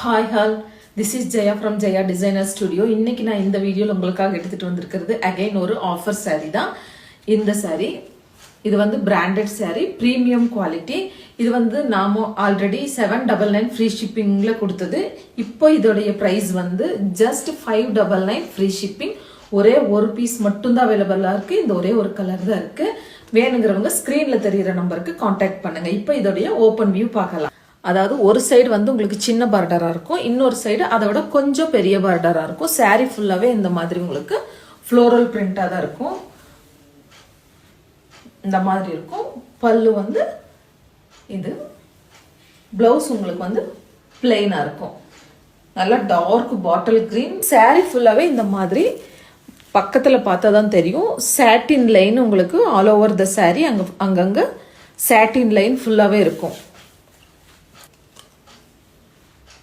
Hi hall, this is Jaya from Jaya designer studio. இன்னைக்கு நான் இந்த வீடியோவில் உங்களுக்காக எடுத்துகிட்டு வந்திருக்கிறது அகைன் ஒரு ஆஃபர் சாரீ தான். இந்த சாரீ இது வந்து பிராண்டட் சாரீ, ப்ரீமியம் குவாலிட்டி. இது வந்து நாம ஆல்ரெடி 799 ஃப்ரீ ஷிப்பிங்கில் கொடுத்தது. இப்போ இதோடைய ப்ரைஸ் வந்து ஜஸ்ட் 599 ஃப்ரீ ஷிப்பிங். ஒரே ஒரு பீஸ் மட்டும்தான் அவைலபிளாக இருக்குது. இந்த ஒரே ஒரு கலர் தான் இருக்குது. வேணுங்கிறவங்க ஸ்க்ரீனில் தெரிகிற நம்பருக்கு காண்டாக்ட் பண்ணுங்கள். இப்போ இதோடைய ஓப்பன் வியூ பார்க்கலாம். அதாவது ஒரு சைடு வந்து உங்களுக்கு சின்ன பார்டராக இருக்கும், இன்னொரு சைடு அதை விட கொஞ்சம் பெரிய பார்டராக இருக்கும். சாரீ ஃபுல்லாகவே இந்த மாதிரி உங்களுக்கு ஃப்ளோரல் பிரிண்டாக தான் இருக்கும். இந்த மாதிரி இருக்கும். பல்லு வந்து இது, பிளவுஸ் உங்களுக்கு வந்து பிளெயினாக இருக்கும். நல்லா டார்க் பாட்டில் கிரீன். சாரீ ஃபுல்லாகவே இந்த மாதிரி பக்கத்தில் பார்த்தா தான் தெரியும். சாட்டின் லைன் உங்களுக்கு ஆல் ஓவர் த சாரீ, அங்கங்கே சாட்டின் லைன் ஃபுல்லாகவே இருக்கும்.